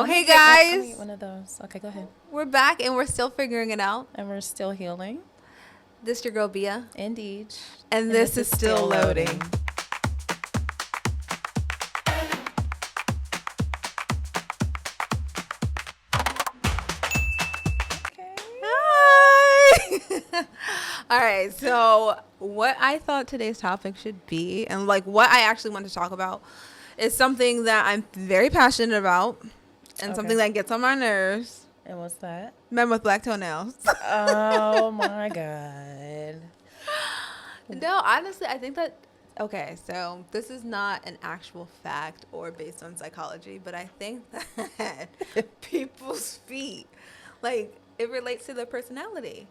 Oh, hey guys. Let me get one of those. Okay, go ahead. We're back and we're still figuring it out. And we're still healing. This your girl Bia. Indeed. And this is Still Loading. Okay. Hi. All right, so what I thought today's topic should be, and like what I actually want to talk about, is something that I'm very passionate about, and something that gets on my nerves. And what's that? Men with black toenails. Oh my God. No, honestly, I think that, okay, so this is not an actual fact or based on psychology, but I think that people's feet, like, it relates to their personality.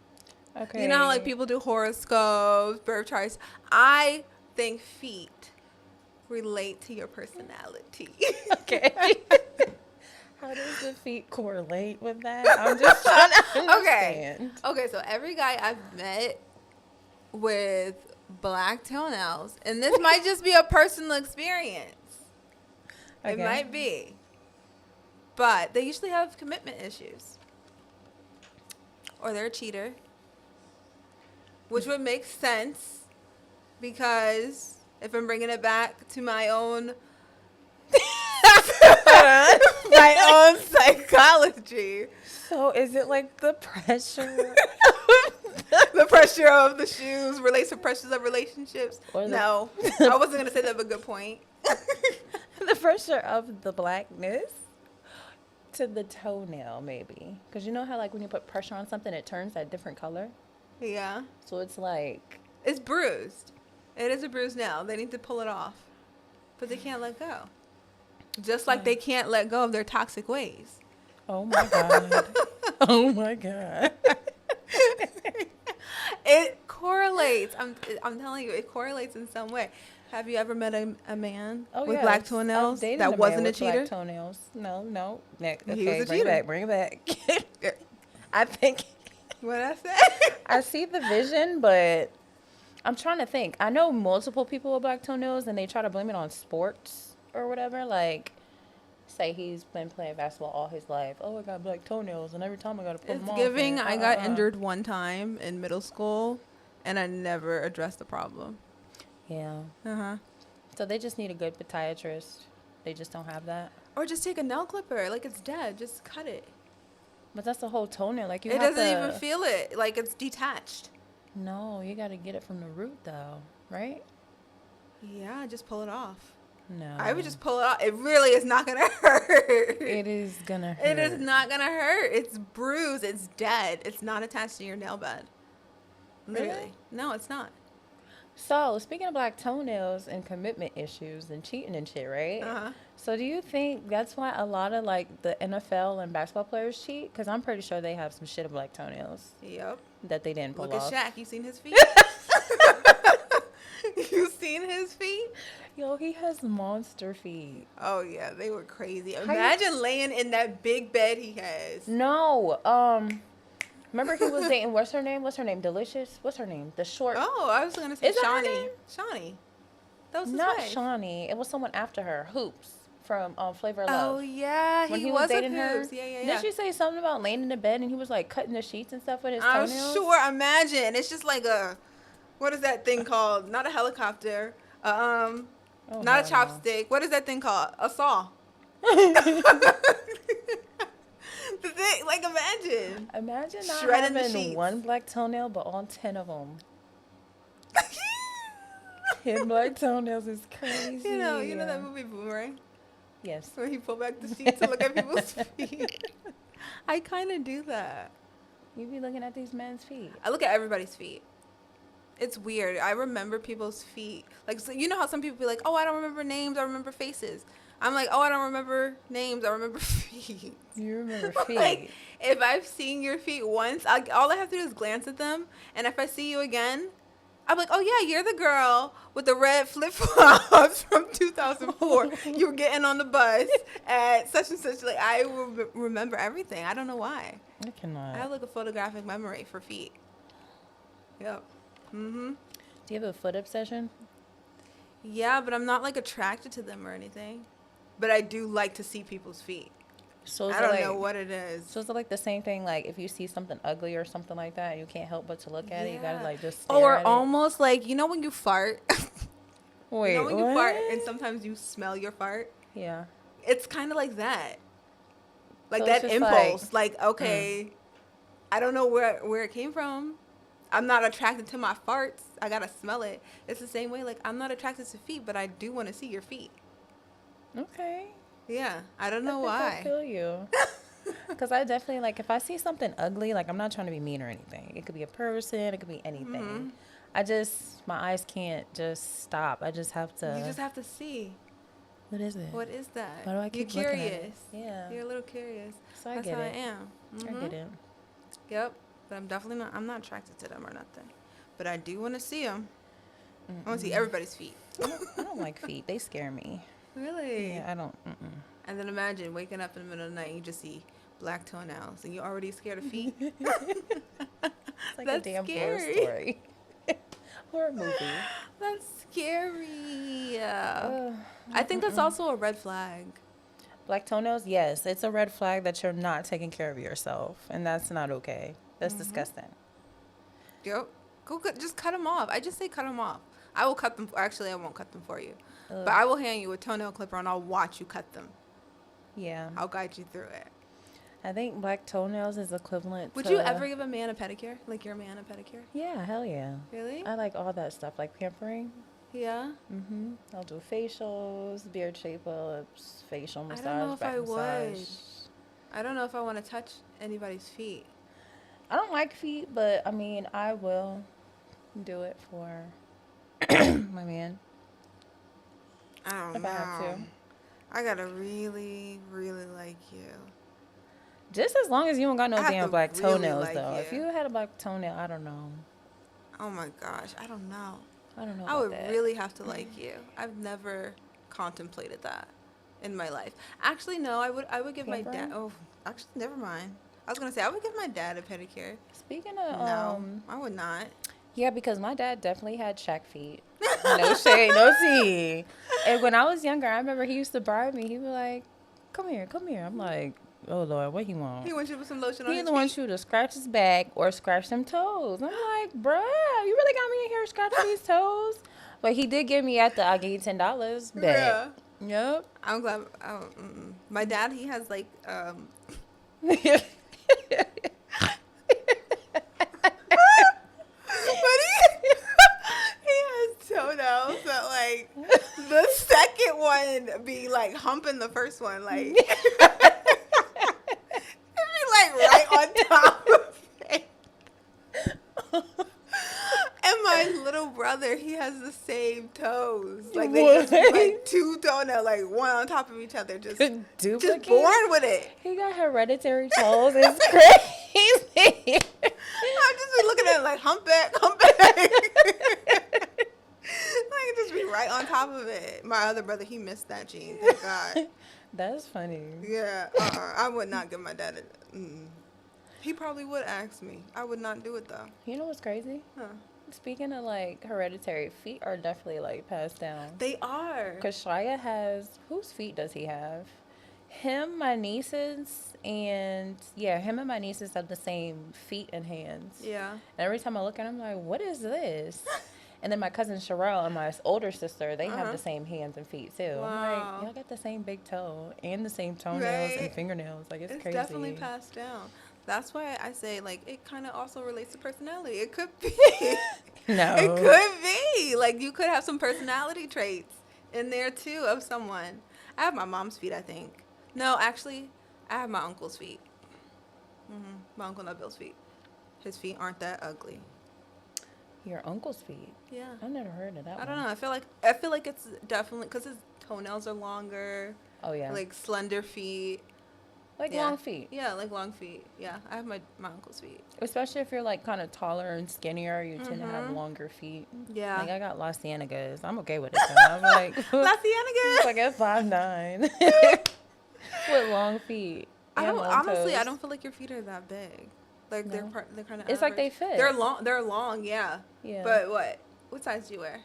Okay. You know how, like, people do horoscopes, birth charts? I think feet relate to your personality. Okay. How does the feet correlate with that? I'm just trying to understand. Okay, so every guy I've met with black toenails, and this might just be a personal experience. Okay. It might be. But they usually have commitment issues. Or they're a cheater. Which would make sense because if I'm bringing it back to my own my own psychology. So is it like the pressure? The pressure of the shoes relates to pressures of relationships? No. I wasn't going to say that, but good point. The pressure of the blackness to the toenail, maybe. Because you know how, like, when you put pressure on something, it turns that different color? Yeah. So it's like... It's bruised. It is a bruised nail. They need to pull it off. But they can't let go. Just like they can't let go of their toxic ways. Oh, my God. Oh, my God. It correlates. I'm telling you, it correlates in some way. Have you ever met a man with black toenails that wasn't a cheater? Black toenails. No. Okay, he was a cheater. Bring it back. I think. What I say? I see the vision, but I'm trying to think. I know multiple people with black toenails, and they try to blame it on sports or whatever. Like, say he's been playing basketball all his life. Oh, I got black toenails, and every time I got to put them on. It's giving. I got injured one time in middle school, and I never addressed the problem. Yeah. So they just need a good podiatrist. They just don't have that. Or just take a nail clipper. Like, it's dead. Just cut it. But that's the whole toenail. Like, you it doesn't even feel it. Like, it's detached. No, you got to get it from the root, though. Right? Yeah, just pull it off. No. I would just pull it off. It really is not going to hurt. It is going to hurt. It is not going to hurt. It's bruised. It's dead. It's not attached to your nail bed. Literally. Really? No, it's not. So, speaking of black toenails and commitment issues and cheating and shit, right? So, do you think that's why a lot of, like, the NFL and basketball players cheat? Because I'm pretty sure they have some shit of black toenails. Yep. That they didn't pull off. Look at Shaq. You seen his feet? You seen his feet? Yo, he has monster feet. Oh, yeah. They were crazy. Imagine laying in that big bed he has. No. Remember he was dating, what's her name? Delicious? What's her name? The short. Oh, I was going to say Shawnee. Shawnee. That was his Not wife. Shawnee. It was someone after her. Hoops from Flavor of Love. Oh, yeah. When he was dating her. Yeah. Didn't you say something about laying in the bed and he was, like, cutting the sheets and stuff with his toenails? I'm sure. Imagine. It's just like what is that thing called? Not a helicopter. Not a chopstick. What is that thing called? A saw. The thing, like, imagine. Imagine not shredding having one black toenail, but all 10 of them. 10 black toenails is crazy. You know that movie Boomerang? Yes. Where he pulled back the sheets to look at people's feet. I kind of do that. You be looking at these men's feet. I look at everybody's feet. It's weird. I remember people's feet. Like, so you know how some people be like, oh, I don't remember names. I remember faces. I'm like, oh, I don't remember names. I remember feet. You remember feet. Like, if I've seen your feet once, all I have to do is glance at them. And if I see you again, I'm like, oh, yeah, you're the girl with the red flip-flops from 2004. You were getting on the bus at such and such. Like, I will remember everything. I don't know why. I cannot. I have, like, a photographic memory for feet. Yep. Mm-hmm. Do you have a foot obsession? Yeah, but I'm not, like, attracted to them or anything. But I do like to see people's feet. So I don't know what it is. So it's like the same thing, like if you see something ugly or something like that, you can't help but to look at it. You gotta like just stare or at it. almost like, you know when you fart? Wait, you know when what? you fart and sometimes you smell your fart? Yeah. It's kind of like that. Like So that it's just impulse. Like, okay, I don't know where it came from. I'm not attracted to my farts. I gotta smell it. It's the same way. Like, I'm not attracted to feet, but I do want to see your feet. Okay. Yeah, I don't know I why. think I feel you. Because I definitely, like, if I see something ugly, like, I'm not trying to be mean or anything. It could be a person. It could be anything. My eyes can't just stop. I just have to. You just have to see. What is it? What is that? Why do I keep You're looking at curious. it? Yeah. You're a little curious. So That's how I am. I get it. Yep. But I'm definitely not. I'm not attracted to them or nothing. But I do want to see them. I want to see everybody's feet. I don't like feet. They scare me. Really? Yeah, I don't. And then imagine waking up in the middle of the night and you just see black toenails and you're already scared of feet. It's like That's a damn scary. horror story. Horror movie. That's scary. I think that's also a red flag. Black toenails, yes. It's a red flag that you're not taking care of yourself. And that's not okay. That's disgusting. Yep. Just cut them off. I just say cut them off. I will cut them. Actually, I won't cut them for you. But I will hand you a toenail clipper and I'll watch you cut them. Yeah. I'll guide you through it. I think black toenails is equivalent Would to... you ever give a man a pedicure? Like your man a pedicure? Yeah, hell yeah. Really? I like all that stuff, like pampering. Yeah? Mm-hmm. I'll do facials, beard shape-ups, facial massage, I don't know if back I massage. would. I don't know if I want to touch anybody's feet. I don't like feet, but, I mean, I will do it for my man. I don't if know. I have to. I gotta really, really like you. Just as long as you don't got no I have damn to black really toenails, like though. you. If you had a black toenail, I don't know. Oh my gosh, I don't know. I don't know I about would that. really have to like you. I've never contemplated that in my life. Actually, no. I would give my dad. Pampering? Oh, actually, never mind. I was gonna say I would give my dad a pedicure. Speaking of, No, I would not. yeah, because my dad definitely had Shaq feet. No shade, no tea. And when I was younger, I remember he used to bribe me. He'd be like, come here. I'm like, oh, Lord, what he want? He wants you to put some lotion on He his either wants feet. you to scratch his back or scratch them toes. I'm like, bruh, you really got me in here scratching these toes? But he did give me I'll give you $10 back. Yeah. Yep. I'm glad. My dad, he has like but he has toenails that like the second one be like humping the first one, like it be like right on top of it. And my little brother, he has the same toes. Like they just be like two toenails, like one on top of each other, just born with it. He got hereditary toes. It's crazy. I just be looking at it like humpback. Like just be right on top of it. My other brother, he missed that gene. Thank God. That's funny. Yeah, I would not give my dad a. He probably would ask me. I would not do it though. You know what's crazy? Huh. Speaking of like hereditary, feet are definitely like passed down. They are. Because Shia has, whose feet does he have? Him, my nieces, and him and my nieces have the same feet and hands. Yeah. And every time I look at him, I'm like, what is this? And then my cousin Sherelle and my older sister, they have the same hands and feet too. Wow. I'm like, y'all got the same big toe and the same toenails and fingernails. Like, it's crazy. It's definitely passed down. That's why I say, like, it kind of also relates to personality. It could be. No. It could be. Like, you could have some personality traits in there, too, of someone. I have my mom's feet, I think. No, actually, I have my uncle's feet. My Uncle Nabil's feet. His feet aren't that ugly. Your uncle's feet? Yeah. I've never heard of that one. I don't know. I feel like it's definitely, because his toenails are longer. Oh, yeah. Like, slender feet. Like long feet. Yeah, like long feet. Yeah, I have my uncle's feet. Especially if you're like kind of taller and skinnier, you tend to have longer feet. Yeah. Like I got La Ciennegas. I'm okay with it. Though. I'm like La Ciennegas. Like at 5'9" with long feet. Honestly, I don't feel like your feet are that big. Like No? they're kind of. It's like they fit. They're long. They're long. Yeah. Yeah. But what size do you wear?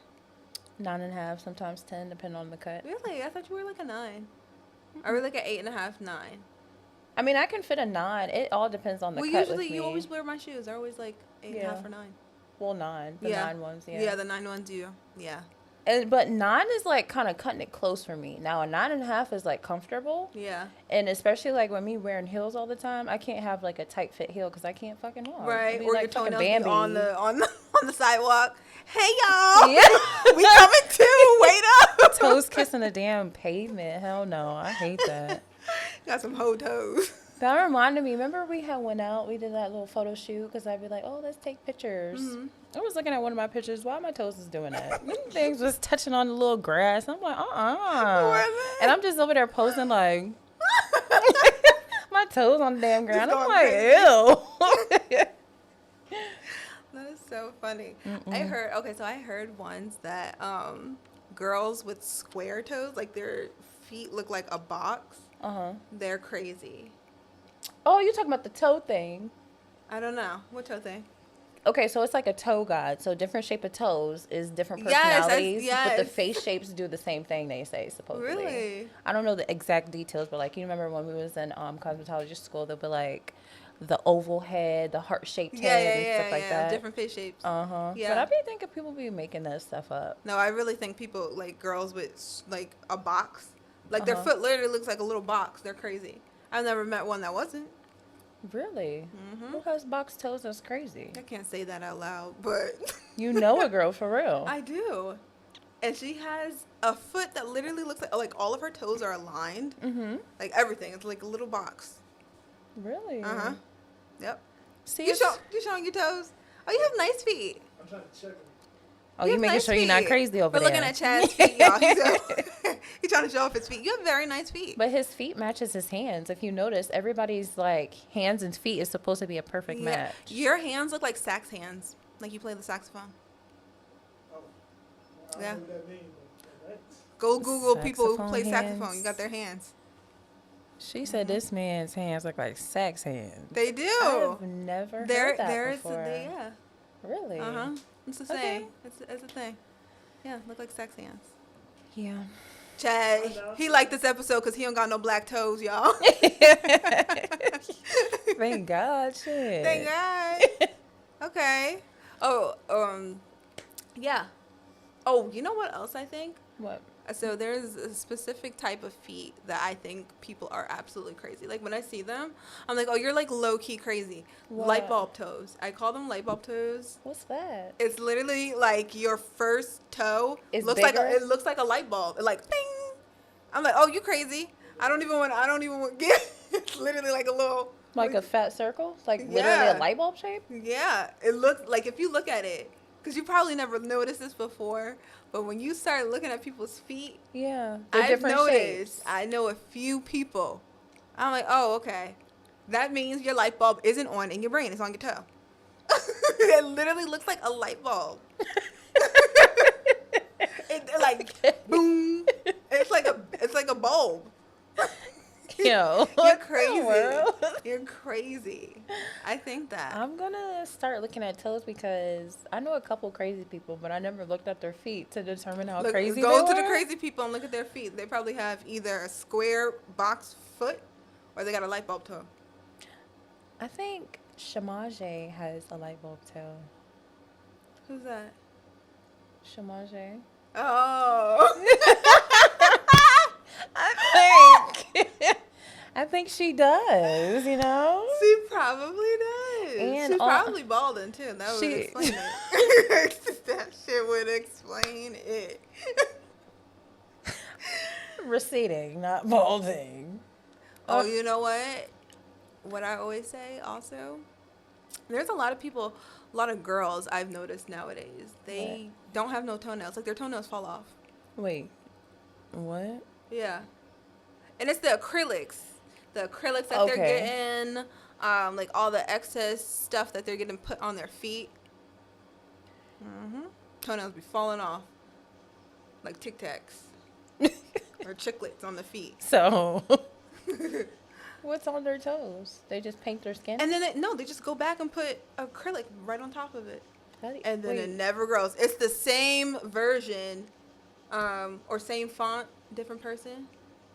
9.5, sometimes 10, depending on the cut. Really? I thought you were like a 9. I wear like an 8.5, 9. I mean, I can fit a 9. It all depends on the Well, cut usually with me. you always wear my shoes. They're always like 8.5 or 9. Well, 9. The 9 ones, yeah. Yeah, the 9 ones do. Yeah. But 9 is like kind of cutting it close for me. Now a 9.5 is like comfortable. Yeah. And especially like when me wearing heels all the time, I can't have like a tight fit heel because I can't fucking walk. Right. Or like your toenails Bambi. be on the sidewalk. Hey y'all. Yeah. We coming too. Wait up. Toes kissing the damn pavement. Hell no. I hate that. Got some hoe toes. That reminded me. Remember we had went out. We did that little photo shoot because I'd be like, "Oh, let's take pictures." Mm-hmm. I was looking at one of my pictures. Why my toes is doing that? Them things was touching on the little grass. I'm like, and I'm just over there posing like my toes on the damn ground. I'm like, ew. That is so funny. I heard once that girls with square toes, like their feet look like a box. They're crazy. Oh, you're talking about the toe thing. I don't know. What toe thing? Okay, so it's like a toe god. So different shape of toes is different personalities. Yes. But the face shapes do the same thing, they say, supposedly. Really? I don't know the exact details, but like, you remember when we was in cosmetology school, they'll be like the oval head, the heart-shaped head, and stuff like that. Different face shapes. Yeah. But I be thinking people be making that stuff up. No, I really think people, like girls with like a box, like their foot literally looks like a little box. They're crazy. I've never met one that wasn't. Really? Who has box toes? That's crazy. I can't say that out loud, but you know a girl for real. I do, and she has a foot that literally looks like all of her toes are aligned. Like everything, it's like a little box. Really? Yep. See, you showing your toes? Oh, you have nice feet. I'm trying to check them. Oh, you making sure you're not crazy over there. We're looking at Chad's feet, y'all. He's trying to show off his feet. You have very nice feet. But his feet matches his hands. If you notice, everybody's like hands and feet is supposed to be a perfect match. Your hands look like sax hands, like you play the saxophone. Oh, I don't know what that means. Go Google people who play hands. saxophone. You got their hands. She said this man's hands look like sax hands. They do. I've never heard that before. Yeah. Really? It's the same. It's a thing. Yeah, look like sex hands. Yeah. Chad, he liked this episode because he don't got no black toes, y'all. Thank God, shit. Thank God. Okay. Oh, yeah. Oh, you know what else I think? What? So there's a specific type of feet that I think people are absolutely crazy. Like when I see them, I'm like, oh, you're like low key crazy. What? Light bulb toes. I call them light bulb toes. What's that? It's literally like your first toe looks bigger? like it looks like a light bulb. Like ping. I'm like, oh, you crazy? I don't even want get. It's literally like a little. Like a fat circle? Like literally Yeah. a light bulb shape? Yeah, it looks like if you look at it, because you probably never noticed this before, but when you start looking at people's feet, Yeah. I've noticed. I know a few people. I'm like, oh, okay. That means your light bulb isn't on in your brain. It's on your toe. It literally looks like a light bulb. It like boom. It's like a bulb. Yo. You're crazy. You're crazy. I think that. I'm gonna start looking at toes because I know a couple crazy people, but I never looked at their feet to determine how crazy they were. Go to the crazy people and look at their feet. They probably have either a square box foot or they got a light bulb toe. I think Shamaje has a light bulb toe. Who's that? Shamaje. Oh. I think she does, you know? She probably does. And she's probably balding too. That would explain it. That shit would explain it. Receding, not balding. Oh, you know what? What I always say also, there's a lot of people, a lot of girls I've noticed nowadays, they don't have no toenails. Like their toenails fall off. Wait, what? Yeah. And it's the acrylics. The acrylics that they're getting, like all the excess stuff that they're getting put on their feet. Toenails be falling off like Tic Tacs or chiclets on the feet. So, what's on their toes? They just paint their skin? And then they just go back and put acrylic right on top of it. And then it Wait. never grows. It's the same version or same font, different person,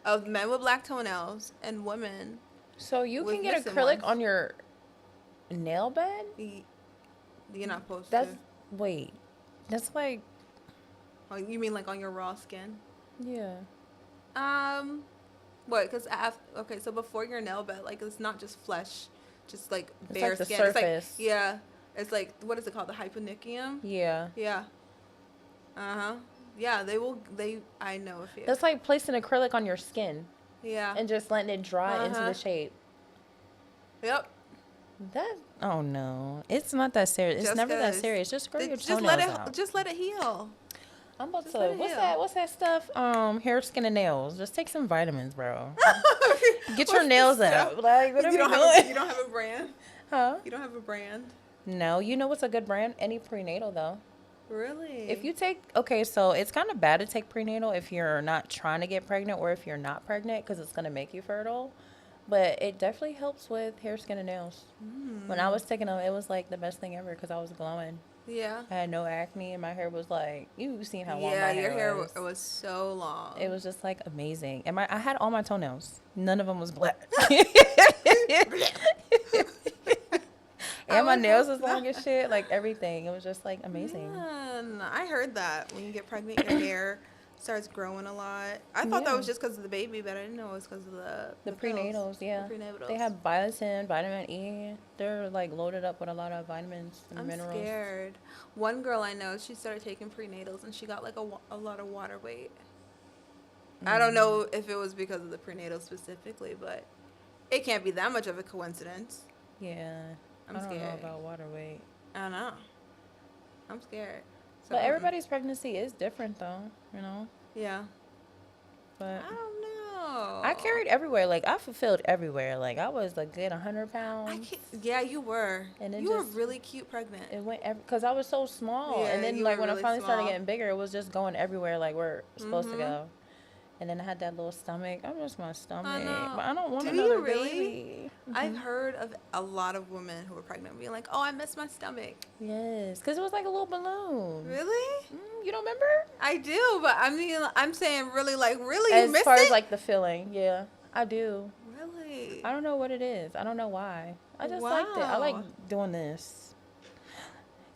of men with black toenails and women So you with can get missing acrylic ones. on your nail bed? You're not supposed That's to. wait. That's like Oh, you mean like on your raw skin? yeah. What? Because okay, so before your nail bed, like it's not just flesh, just like It's bare like the skin. surface. It's like it's like what is it called? The hyponychium. Yeah. Yeah. Yeah, they will. I know a few. That's like placing acrylic on your skin Yeah. and just letting it dry into Uh-huh. the shape. Yep. That oh no, it's not that serious. It's Just never that 'cause. serious. Just grow your Just toenails let it. out. Just let it heal. I'm about just to. let it What's heal. that? What's that stuff? Hair, skin, and nails. Just take some vitamins, bro. Get What's your nails this up. stuff? Like what are we You doing? don't have a brand. Huh? You don't have a brand. No, you know what's a good brand? Any prenatal though. Really? If you take so it's kind of bad to take prenatal if you're not trying to get pregnant or if you're not pregnant because it's gonna make you fertile. But it definitely helps with hair, skin, and nails. When I was taking them, it was like the best thing ever because I was glowing. Yeah. I had no acne and my hair was like, you've seen how long Yeah, my your hair was. was so long. It was just like amazing. And I had all my toenails. None of them was black. And my nails was long as shit. Like everything. It was just like amazing. Man, I heard that when you get pregnant, your hair starts growing a lot. I thought that Yeah. was just because of the baby, but I didn't know it was because of the pills. Prenatals, yeah. The prenatals. They have biotin, vitamin E. They're like loaded up with a lot of vitamins and I'm minerals. scared. One girl I know, she started taking prenatals and she got like a lot of water weight. I don't know if it was because of the prenatal specifically, but it can't be that much of a coincidence. Yeah. I'm I don't know scared. about water weight. I don't know. I'm scared. So, But everybody's pregnancy is different though, you know? Yeah. But I don't know. I carried everywhere. Like I fulfilled everywhere. Like I was a good 100 pounds. I can't, yeah, you were. And it you were just- really cute pregnant. It went because I was so small, Yeah, and then you like were when I really finally started small. getting bigger, it was just going everywhere like we're supposed to Mhm. go. And then I had that little stomach. I miss my stomach, know. but I don't want Do another you really? baby. I've heard of a lot of women who were pregnant being like, "Oh, I miss my stomach." Yes, because it was like a little balloon. Really? You don't remember? I do, but I mean, I'm saying really, like, really, you As miss far it? as like the feeling, yeah, I do. Really? I don't know what it is. I don't know why. I just liked it. I Wow. like doing this.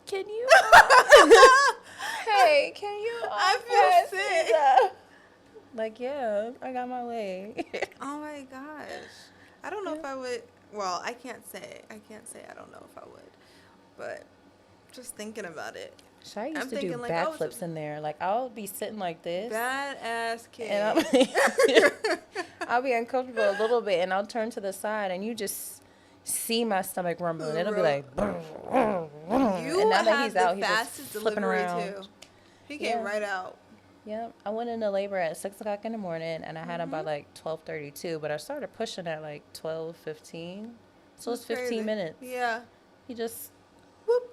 Can you? Hey, can you? I feel pass sick. me that? Like, yeah, I got my leg. Oh my gosh. I don't know if I would. Well, I can't say. I don't know if I would. But just thinking about it. I used I'm to do thinking, like, oh, it's backflips in there. Like, I'll be sitting like this. Badass kid. And I'll be uncomfortable a little bit, and I'll turn to the side, and you just see my stomach rumbling. It'll be like, You and now that had he's the out, he's just fastest flipping delivery around. too. He came Yeah. right out. Yep, I went into labor at 6 o'clock in the morning, and I had him by Mm-hmm. like 12:32. But I started pushing at like 12:15, so it's That's 15 crazy. minutes. Yeah. He just Whoop.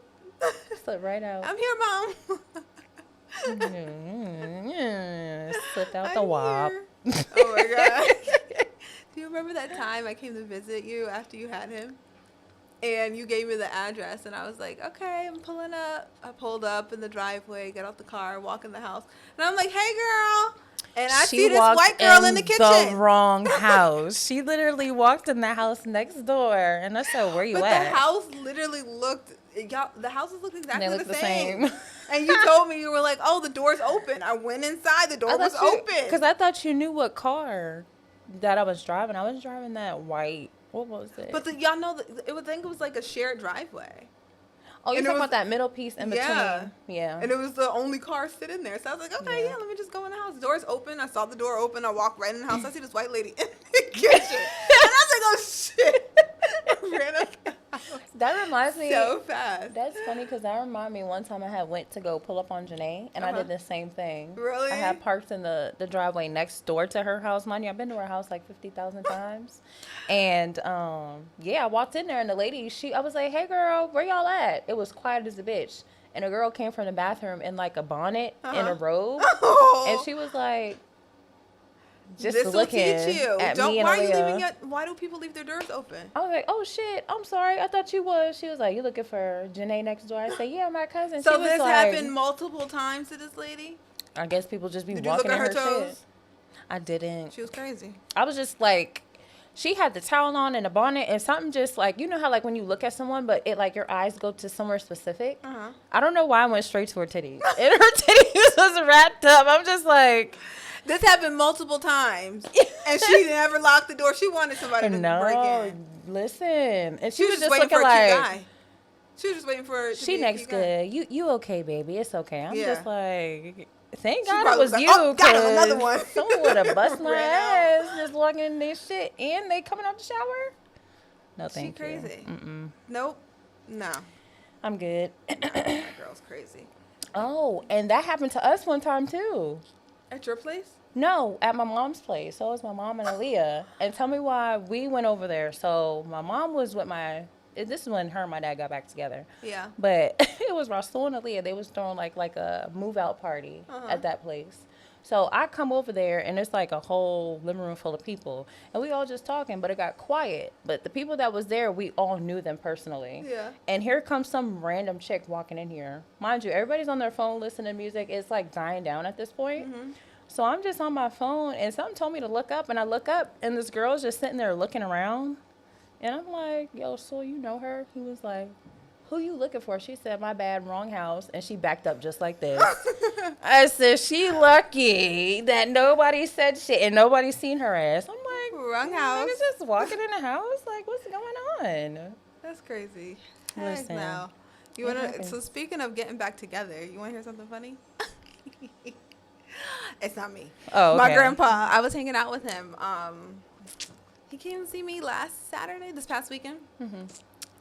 slipped right out. I'm here, Mom. Slipped out I'm the wop. here. Oh my god. Do you remember that time I came to visit you after you had him? And you gave me the address, and I was like, okay, I'm pulling up. I pulled up in the driveway, get out the car, walk in the house. And I'm like, hey, girl. And I see this white girl in the kitchen. The wrong house. She literally walked in the house next door, and I said, "Where you But at?" the house literally looked, the houses looked exactly They look the the same. same. And you told me, you were like, oh, the door's open. I went inside, the door was open. Because I thought you knew what car that I was driving. I was driving that white. What was it? But y'all know, I think it was like a shared driveway. oh, you're and it talking was- about that middle piece in between. Yeah. Yeah. And it was the only car sitting there. So I was like, okay, Yeah. yeah, let me just go in the house. The door's open. I saw the door open. I walked right in the house. I see this white lady in the kitchen. And I was like, oh, shit. I ran up the house That reminds me. so fast. That's funny because that reminded me one time I had went to go pull up on Janae, and I did the same thing. Really? I had parked in the driveway next door to her house. Mind you, I've been to her house like 50,000 times. And, yeah, I walked in there, and the lady, I was like, hey, girl, where y'all at? It was quiet as a bitch. And a girl came from the bathroom in like a bonnet and a robe. Oh. And she was like, just This will looking teach you. at Don't, me and why are you Aaliyah. leaving why do people leave their doors open? I was like, oh, shit, I'm sorry. I thought you was. She was like, you looking for Janae next door? I said, yeah, my cousin. So she was this like, happened multiple times to this lady? I guess people just be Did you look walking at in her her toes? shit. I didn't. She was crazy. I was just like, she had the towel on and a bonnet, and something just like, you know how like when you look at someone, but it like your eyes go to somewhere specific. I don't know why I went straight to her titties, and her titties was wrapped up. I'm just like, this happened multiple times, and she never locked the door. She wanted somebody to break in. Listen, and she was just waiting for a cute guy. She was just waiting for. She next good. You okay, baby? It's okay. I'm just like. Thank She God it was like, you. Oh, got him another one. Someone would have bust my ass just walking in this shit and they coming out the shower. No, thank you. She crazy. Nope. No. I'm good. That girl's crazy. Oh, and that happened to us one time too. At your place? No, at my mom's place. So it was my mom and Aaliyah. And tell me why we went over there. So my mom was with this is when her and my dad got back together. Yeah. But it was Rasul and Aaliyah. They was throwing like a move out party at that place. So I come over there and it's like a whole living room full of people. And we all just talking, but it got quiet. But the people that was there, we all knew them personally. Yeah. And here comes some random chick walking in here. Mind you, everybody's on their phone listening to music. It's like dying down at this point. So I'm just on my phone and something told me to look up. And I look up and this girl's just sitting there looking around. And I'm like, yo, so you know her? He was like, who you looking for? She said, my bad, wrong house. And she backed up just like this. I said, she lucky that nobody said shit and nobody seen her ass. I'm like, wrong house. Niggas just walking in the house? Like, what's going on? That's crazy. Listen. Now. You wanna, so speaking of getting back together, you want to hear something funny? It's not me. Oh, okay. My grandpa, I was hanging out with him. He came to see me this past weekend.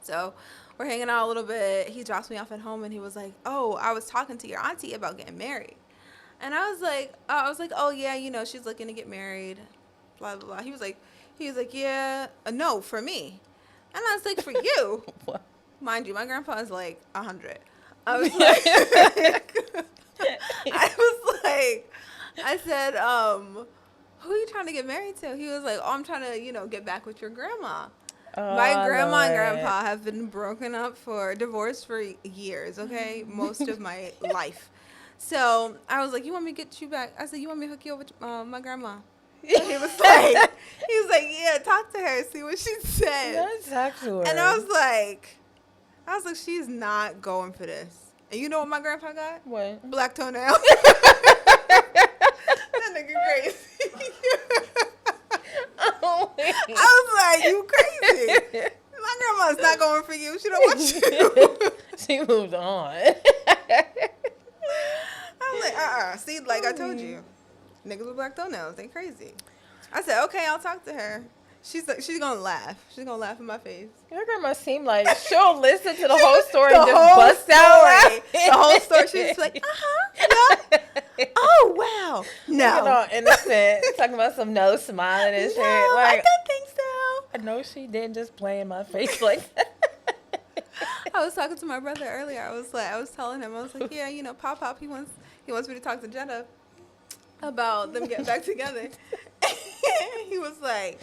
So we're hanging out a little bit. He drops me off at home and he was like, oh, I was talking to your auntie about getting married. And I was like, oh yeah, you know, she's looking to get married, blah, blah, blah. He was like, yeah, no, for me. And I was like, for you? What? Mind you, my grandpa is like 100. I was like, I said, who are you trying to get married to? He was like, oh, I'm trying to, get back with your grandma. Oh, my grandma and grandpa have been divorced for years, okay? Most of my life. So I was like, you want me to get you back? I said, you want me to hook you up with my grandma? And he was like, yeah, talk to her, see what she says. Let's talk to her. And I was like, she's not going for this. And you know what my grandpa got? What? Black toenails. That nigga crazy. Oh, I was like, you crazy. My grandma's not going for you. She don't want you. She moved on. I'm like, see, like I told you, niggas with black toenails, they crazy. I said, okay, I'll talk to her. She's gonna laugh. She's gonna laugh in my face. Your grandma seemed like she'll listen to the whole story and just bust out laughing. The whole story. She's like, yeah. Oh wow. No. All innocent, talking about some nose smiling and shit. No, Like, I don't think so. No, she didn't. Just play in my face like that. I was talking to my brother earlier. I was telling him, I was like, yeah, Pop, he wants me to talk to Jenna about them getting back together. He was like,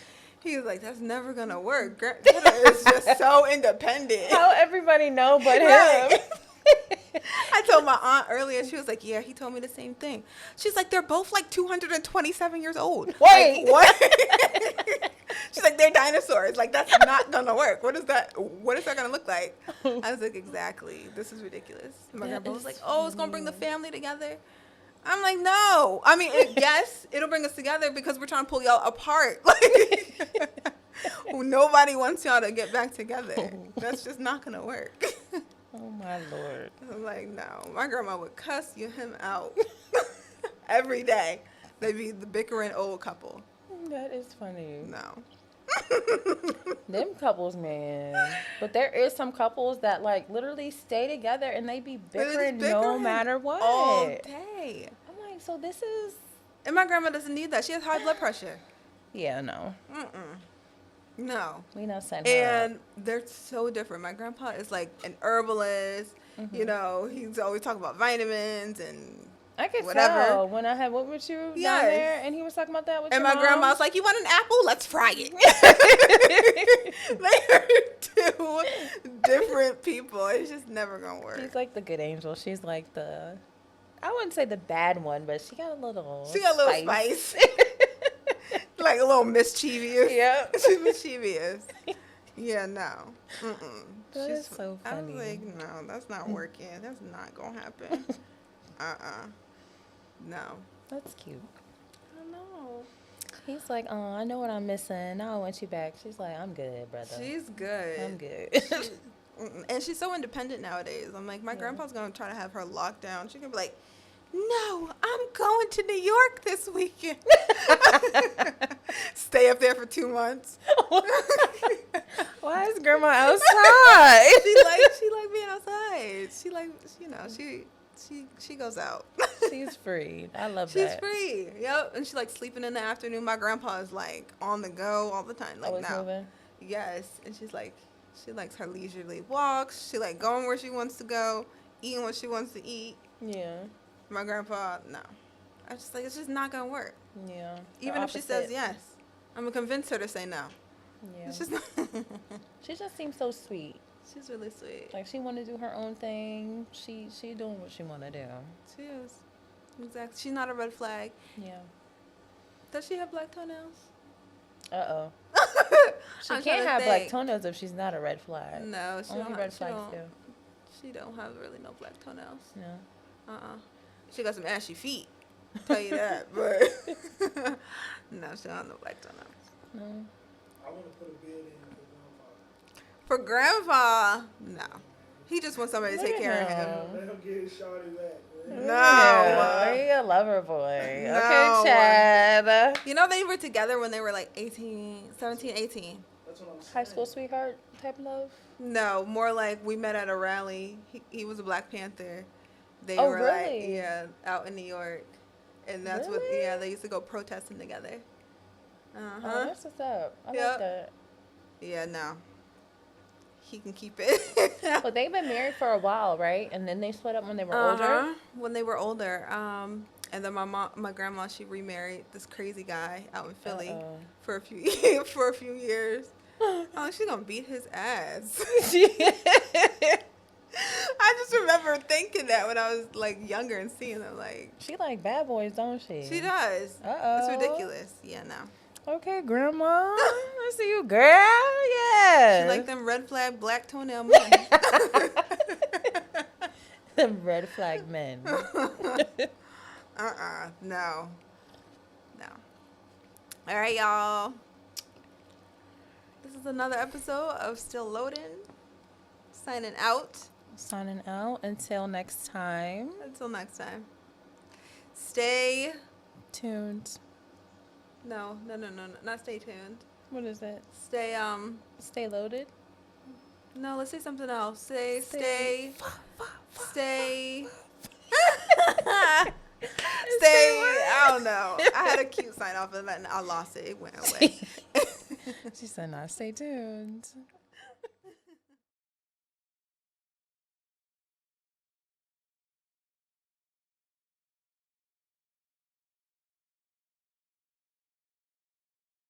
that's never gonna work. Jenna is just so independent. How everybody know but Right. him. I told my aunt earlier, she was like, yeah, he told me the same thing. She's like, they're both like 227 years old. Wait. Like, what? She's like, they're dinosaurs. Like, that's not gonna work. What is that gonna look like? I was like, exactly. This is ridiculous. My grandpa was like, oh, it's gonna bring the family together. I'm like, no. I mean, yes, it'll bring us together because we're trying to pull y'all apart. Like, nobody wants y'all to get back together. That's just not gonna work. Oh my Lord. I'm like, no. My grandma would cuss him out every day. They'd be the bickering old couple. That is funny. No. Them couples, man. But there is some couples that like literally stay together and they be bickering no matter what. All day. I'm like, so this is. And my grandma doesn't need that. She has high blood pressure. Yeah, no. No. We not send her And up. they're so different. My grandpa is like an herbalist. Mm-hmm. He's always talking about vitamins and I could whatever. tell when I had what with you down there, and he was talking about that with and your my grandma was like, "You want an apple? Let's fry it." They are two different people. It's just never gonna work. She's like the good angel. She's like the, I wouldn't say the bad one, but she got a little. She got a little spice. Like a little mischievous. Yep. She's mischievous. Yeah, no. Mm-mm. That is so I funny. was like, no, that's not working. That's not gonna happen. No. That's cute. I know. He's like, oh, I know what I'm missing. Now I want you back. She's like, I'm good, brother. She's good. I'm good. And she's so independent nowadays. I'm like, my grandpa's gonna try to have her locked down. She can be like, no, I'm going to New York this weekend. Stay up there for 2 months. Why is grandma outside? she like being outside. She like, you know, she goes out. She's free. I love She's that. free. Yep. And she like sleeping in the afternoon. My grandpa is like on the go all the time. Like Always now. moving. Yes. And she's like, she likes her leisurely walks. She like going where she wants to go, eating what she wants to eat. Yeah. My grandpa, no. I just like, it's just not gonna work. Yeah. Even if she says yes, I'm gonna convince her to say no. Yeah. It's just not. She just seems so sweet. She's really sweet. Like she want to do her own thing. She doing what she want to do. She is. Exactly. She's not a red flag. Yeah. Does she have black toenails? Uh-oh. She I'm trying can't to have black think. toenails if she's not a red flag. No, she Only don't. red She flags don't. do. She don't have really no black toenails. No. She got some ashy feet. Tell you that, but no, she don't have no black toenails. No. I want to put a bed in For grandpa, no. He just wants somebody to take care of him. Let him get his shawty back. Man. No. He a lover boy. No. Okay, Chad. You know, they were together when they were like 17, 18. That's what I'm saying. High school sweetheart type love? No, more like we met at a rally. He was a Black Panther. They Oh, were really? like, out in New York. And that's Really? they used to go protesting together. Oh, that's what's up. I like Yep. that. Yeah, no. He can keep it. But they've been married for a while, right? And then they split up when they were older? When they were older. And then my grandma, she remarried this crazy guy out in Philly Uh-oh. for a few years. Oh, she's gonna beat his ass. I just remember thinking that when I was like younger and seeing them. Like, She like bad boys, don't she? she does. Uh-oh. It's ridiculous. Yeah, no. Okay, grandma. I see you, girl. Yeah. She like them red flag black toenail men. Them red flag men. No. All right, y'all. This is another episode of Still Loading. Signing out. Signing out. Until next time. Until next time. Stay. Tuned. No. Not stay tuned. What is it? Stay, Stay loaded. no, let's say something else. Stay. Stay. I don't know. I had a cute sign off of that and I lost it. It went away. She said, "Nah, stay tuned."